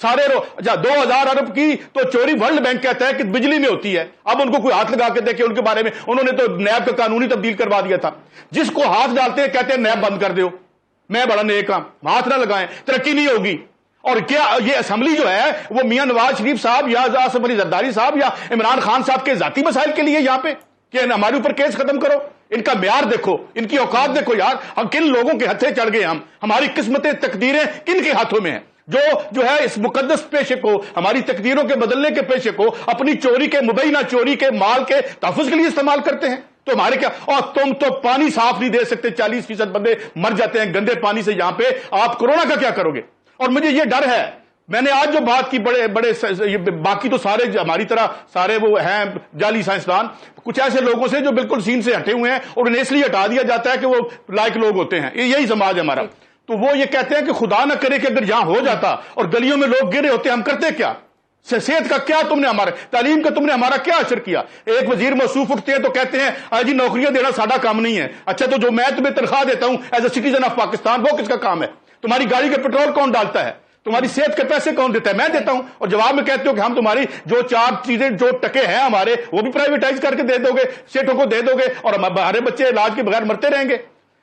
سارے 2000 ارب کی تو چوری ورلڈ بینک کہتا ہے کہ بجلی میں ہوتی ہے. اب ان کو کوئی ہاتھ لگا کے دیکھے ان کے بارے میں, انہوں نے تو نیب کا قانونی تبدیل کروا دیا تھا. جس کو ہاتھ ڈالتے ہیں کہتے ہیں نیب بند کر دو, میں بڑا نیک ہوں, ہاتھ نہ لگائیں, ترقی نہیں ہوگی. اور کیا یہ اسمبلی جو ہے وہ میاں نواز شریف صاحب یا آصف علی زرداری صاحب یا عمران خان صاحب کے ذاتی مسائل کے لیے یہاں پہ کہ ہمارے اوپر کیس ختم کرو؟ ان کا معیار دیکھو, ان کی اوقات دیکھو یار. ہم کن لوگوں کے ہتھے چڑھ گئے, ہماری قسمتیں تقدیریں کن کے ہاتھوں میں ہیں جو ہے اس مقدس پیشے کو, ہماری تقدیروں کے بدلنے کے پیشے کو اپنی چوری کے, مبینہ چوری کے مال کے تحفظ کے لیے استعمال کرتے ہیں. تو ہمارے کیا, اور تم تو پانی صاف نہیں دے سکتے, 40% بندے مر جاتے ہیں گندے پانی سے یہاں پہ, آپ کورونا کا کیا کرو گے؟ اور مجھے یہ ڈر ہے, میں نے آج جو بات کی بڑے باقی تو سارے ہماری طرح سارے وہ ہیں جعلی سائنسدان, کچھ ایسے لوگوں سے جو بالکل سین سے ہٹے ہوئے ہیں اور انہیں اس لیے ہٹا دیا جاتا ہے کہ وہ لائق لوگ ہوتے ہیں, یہی سماج ہے ہمارا. تو وہ یہ کہتے ہیں کہ خدا نہ کرے کہ اگر یہاں ہو جاتا اور گلیوں میں لوگ گرے ہوتے, ہم کرتے کیا؟ صحت کا کیا تم نے ہمارا, تعلیم کا تم نے ہمارا کیا اثر کیا؟ ایک وزیر موصوف اٹھتے ہیں تو کہتے ہیں جی نوکریاں دینا ساڈا کام نہیں ہے. اچھا تو جو میں تمہیں تنخواہ دیتا ہوں as a citizen of Pakistan, وہ کس کا کام ہے؟ تمہاری گاڑی کے پیٹرول کون ڈالتا ہے؟ تمہاری صحت کے پیسے کون دیتا ہے؟ میں دیتا ہوں. اور جواب میں کہتے ہو کہ ہم تمہاری جو 4 چیزیں جو ٹکے ہیں ہمارے وہ بھی پرائیویٹائز کر کے دے دو گے, سیٹوں کو دے دو گے, اور ہمارے بچے علاج کے بغیر مرتے رہیں گے.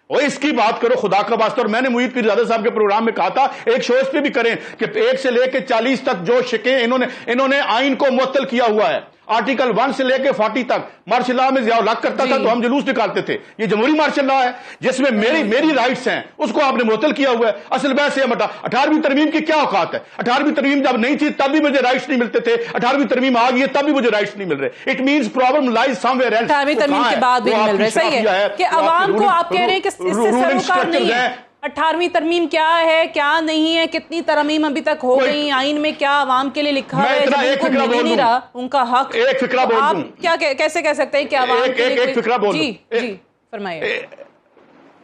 اور اس کی بات کرو خدا کا واسطہ. اور میں نے محیط پیرزادہ صاحب کے پروگرام میں کہا تھا, ایک شو اس پہ بھی کریں کہ 1 سے لے کے 40 تک جو شکیں انہوں نے آئین کو معطل کیا ہوا ہے, آرٹیکل 1 سے لے کے 40 تک. مارشل لا میں ضیاء الحق کرتا تھا تو ہم جلوس نکالتے تھے. یہ جمہوری مارشل لا ہے جس میں میری رائٹس ہیں, اس کو آپ نے معطل کیا ہوا ہے. اصل بحث سے ہٹا. 18ویں ترمیم کی کیا اوقات ہے؟ 18ویں ترمیم جب نہیں تھی تب بھی مجھے رائٹس نہیں ملتے تھے, 18ویں ترمیم آ گئی ہے تب بھی مجھے رائٹس نہیں مل رہے. It means problem lies somewhere else. 18ویں ترمیم کے بعد بھی مل رہے. صحیح ہے کہ عوام کو آپ کہہ رہے ہیں کہ اس سے سروکار نہیں ہے. 18ویں ترمیم کیا ہے, کیا نہیں ہے, کتنی ترمیم ابھی تک ہو گئی, آئین میں کیا عوام کے لیے لکھا ہے, جب ان کو مل ہی نہیں رہا ان کا حق, ایک فکرہ بول دوں. آپ کیا کیسے کہہ سکتے ہیں کہ عوام کے لیے ایک فکرہ بول دوں. جی فرمائیے.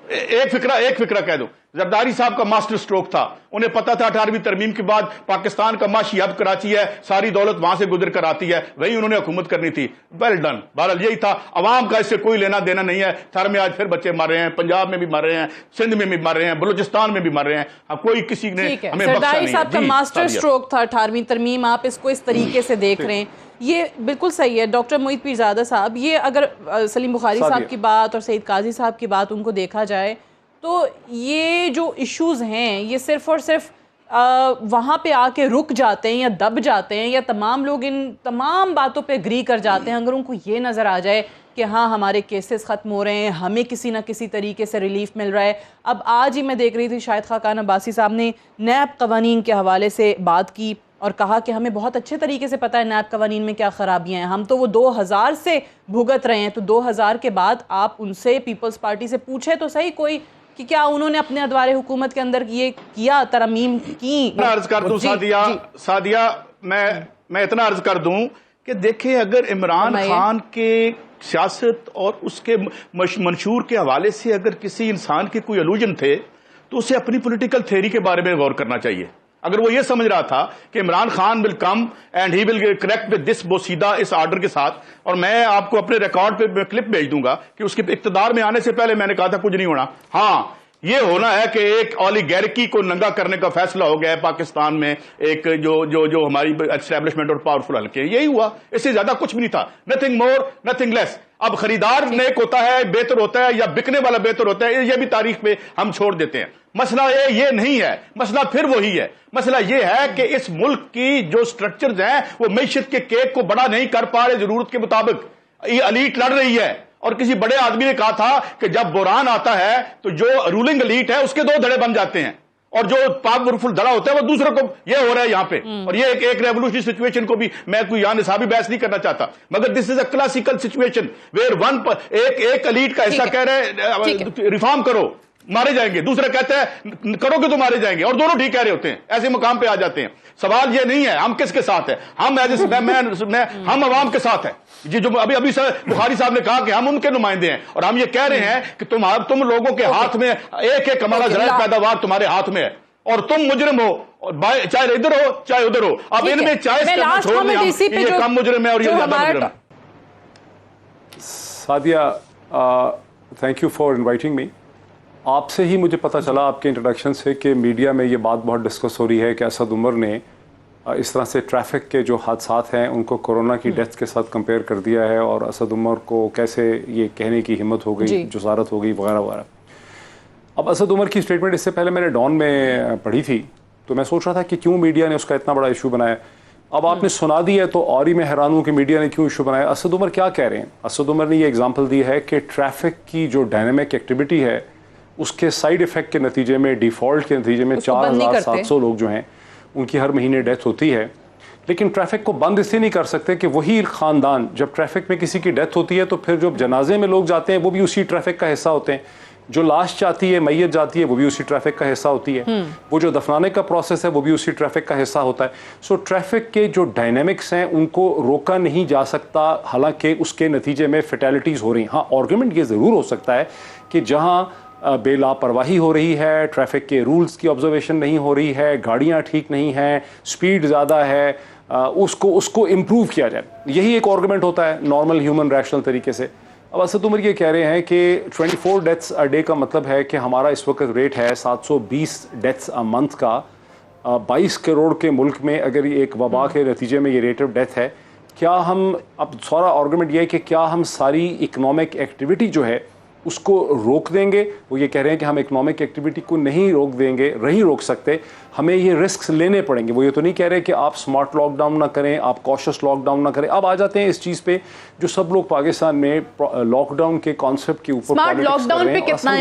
ایک فکرہ کہہ دو. زرداری صاحب کا ماسٹر سٹروک تھا, انہیں پتا تھا 18ویں ترمیم کے بعد پاکستان کا معاشی ہب کراچی ہے, ساری دولت وہاں سے گزر کر آتی ہے, وہی انہوں نے حکومت کرنی تھی. Well done. بہرحال یہی تھا. عوام کا اس سے کوئی لینا دینا نہیں ہے. تھر میں آج پھر بچے مر رہے ہیں, پنجاب میں بھی مر رہے ہیں, سندھ میں بھی مر رہے ہیں, بلوچستان میں بھی مر رہے ہیں. کوئی کسی نے ہمیں بخشا نہیں. زرداری صاحب کا ماسٹر سٹروک تھا 18ویں ترمیم, آپ اس کو اس طریقے سے دیکھ رہے ہیں, یہ بالکل صحیح ہے. ڈاکٹر محیط پیرزادہ صاحب, یہ اگر سلیم بخاری صاحب کی بات اور سعید قاضی صاحب کی بات ان کو دیکھا جائے تو یہ جو ایشوز ہیں یہ صرف اور صرف وہاں پہ آ کے رک جاتے ہیں یا دب جاتے ہیں, یا تمام لوگ ان تمام باتوں پہ اگری کر جاتے ہیں اگر ان کو یہ نظر آ جائے کہ ہاں ہمارے کیسز ختم ہو رہے ہیں, ہمیں کسی نہ کسی طریقے سے ریلیف مل رہا ہے. اب آج ہی میں دیکھ رہی تھی شاہد خاقان عباسی صاحب نے نیب قوانین کے حوالے سے بات کی اور کہا کہ ہمیں بہت اچھے طریقے سے پتہ ہے نیب قوانین میں کیا خرابیاں ہیں, ہم تو وہ 2000 سے بھگت رہے ہیں. تو 2000 کے بعد آپ ان سے پیپلز پارٹی سے پوچھے تو صحیح کوئی کہ کیا انہوں نے اپنے ادوار حکومت کے اندر یہ کیا, ترمیم کی. میں عرض کر دوں سعدیہ, میں اتنا عرض کر دوں کہ دیکھیں اگر عمران خان کے سیاست اور اس کے منشور کے حوالے سے اگر کسی انسان کے کوئی الوجن تھے تو اسے اپنی پولیٹیکل تھیوری کے بارے میں غور کرنا چاہیے. اگر وہ یہ سمجھ رہا تھا کہ Imran Khan will come and he will correct with this بوسیدہ اس آرڈر کے ساتھ, اور میں آپ کو اپنے ریکارڈ پہ کلپ بھیج دوں گا کہ اس کے اقتدار میں آنے سے پہلے میں نے کہا تھا کچھ نہیں ہونا. ہاں یہ ہونا ہے کہ ایک اولیگارکی کو ننگا کرنے کا فیصلہ ہو گیا ہے پاکستان میں, ایک جو ہماری اسٹیبلشمنٹ اور پاورفل حلقے ہیں, یہی ہوا, اس سے زیادہ کچھ بھی نہیں تھا. نتھنگ مور نتھنگ لیس. اب خریدار نیک ہوتا ہے, بہتر ہوتا ہے, یا بکنے والا بہتر ہوتا ہے, یہ بھی تاریخ پہ ہم چھوڑ دیتے ہیں. مسئلہ یہ نہیں ہے, مسئلہ پھر وہی ہے. مسئلہ یہ ہے کہ اس ملک کی جو سٹرکچرز ہیں وہ معیشت کے کیک کو بڑا نہیں کر پا رہے ضرورت کے مطابق. یہ الیٹ لڑ رہی ہے, اور کسی بڑے آدمی نے کہا تھا کہ جب بحران آتا ہے تو جو رولنگ الیٹ ہے اس کے 2 دھڑے بن جاتے ہیں, اور جو پاک برفل دھڑا ہوتا ہے وہ دوسروں کو. یہ ہو رہا ہے یہاں پہ, اور یہ ایک ریولوشنری سچویشن کو بھی میں کوئی یہاں نصابی بحث نہیں کرنا چاہتا, مگر دس از اے کلاسیکل سچویشن ویئر ایک الیٹ کا حصہ کہہ رہے ریفارم کرو, مارے جائیں گے, دوسرا کہتا ہے کرو گے تو مارے جائیں گے, اور دونوں ٹھیک کہہ رہے ہوتے ہیں. ایسے مقام پہ آ جاتے ہیں. سوال یہ نہیں ہے ہم کس کے ساتھ ہیں, ہم عوام کے ساتھ ہیں. جی جو ابھی بخاری صاحب نے کہا کہ ہم ان کے نمائندے ہیں, اور ہم یہ کہہ رہے ہیں کہ تم لوگوں کے ہاتھ میں ایک ہمارا ذرائع پیداوار تمہارے ہاتھ میں ہے, اور تم مجرم ہو, چاہے ادھر ہو چاہے ادھر ہو. اب ان میں چوائس کرنا چھوڑ دیں, یہ کم مجرم ہے اور یہ زیادہ مجرم ہے. Sadia, thank you for inviting me. آپ سے ہی مجھے پتہ چلا آپ کے انٹروڈکشن سے کہ میڈیا میں یہ بات بہت ڈسکس ہو رہی ہے کہ اسد عمر نے اس طرح سے ٹریفک کے جو حادثات ہیں ان کو کورونا کی ڈیتھ کے ساتھ کمپیئر کر دیا ہے، اور اسد عمر کو کیسے یہ کہنے کی ہمت ہو گئی، جسارت ہو گئی وغیرہ وغیرہ۔ اب اسد عمر کی اسٹیٹمنٹ اس سے پہلے میں نے ڈان میں پڑھی تھی، تو میں سوچ رہا تھا کہ کیوں میڈیا نے اس کا اتنا بڑا ایشو بنایا۔ اب آپ نے سنا دی ہے تو اور ہی میں حیران ہوں کہ میڈیا نے کیوں ایشو بنایا۔ اسد عمر کیا کہہ رہے ہیں؟ اسد عمر نے یہ اگزامپل دی ہے کہ ٹریفک کی جو ڈائنامک ایکٹیویٹی ہے اس کے سائیڈ ایفیکٹ کے نتیجے میں، ڈیفالٹ کے نتیجے میں 4700 لوگ جو ہیں ان کی ہر مہینے ڈیتھ ہوتی ہے، لیکن ٹریفک کو بند اس سے نہیں کر سکتے کہ وہی خاندان جب ٹریفک میں کسی کی ڈیتھ ہوتی ہے تو پھر جو جنازے میں لوگ جاتے ہیں وہ بھی اسی ٹریفک کا حصہ ہوتے ہیں، جو لاش جاتی ہے، میت جاتی ہے، وہ بھی اسی ٹریفک کا حصہ ہوتی ہے، وہ جو دفنانے کا پروسیس ہے وہ بھی اسی ٹریفک کا حصہ ہوتا ہے۔ سو ٹریفک کے جو ڈائنامکس ہیں ان کو روکا نہیں جا سکتا، حالانکہ اس کے نتیجے میں فیٹیلٹیز ہو رہی ہیں۔ ہاں، آرگومنٹ یہ ضرور ہو سکتا ہے کہ جہاں بے لاپرواہی ہو رہی ہے، ٹریفک کے رولز کی آبزرویشن نہیں ہو رہی ہے، گاڑیاں ٹھیک نہیں ہیں، سپیڈ زیادہ ہے، اس کو امپروو کیا جائے، یہی ایک آرگومنٹ ہوتا ہے نارمل ہیومن ریشنل طریقے سے۔ اب اسد عمر یہ کہہ رہے ہیں کہ 24 ڈیتھس اے ڈے کا مطلب ہے کہ ہمارا اس وقت ریٹ ہے 720 ڈیتھس اے منتھ کا۔ 22 کروڑ کے ملک میں اگر یہ ایک وبا کے نتیجے میں یہ ریٹ آف ڈیتھ ہے، کیا ہم، اب سارا آرگومنٹ یہ ہے کہ کیا ہم ساری اکنامک ایکٹیویٹی جو ہے اس کو روک دیں گے؟ وہ یہ کہہ رہے ہیں کہ ہم اکنامک ایکٹیویٹی کو نہیں روک دیں گے، نہیں روک سکتے، ہمیں یہ رسکس لینے پڑیں گے۔ وہ یہ تو نہیں کہہ رہے کہ آپ سمارٹ لاک ڈاؤن نہ کریں، آپ کوشش لاک ڈاؤن نہ کریں۔ اب آ جاتے ہیں اس چیز پہ جو سب لوگ پاکستان میں لاک ڈاؤن کے کانسیپٹ کے اوپر سمارٹ لاک ڈاؤن پہ کتنا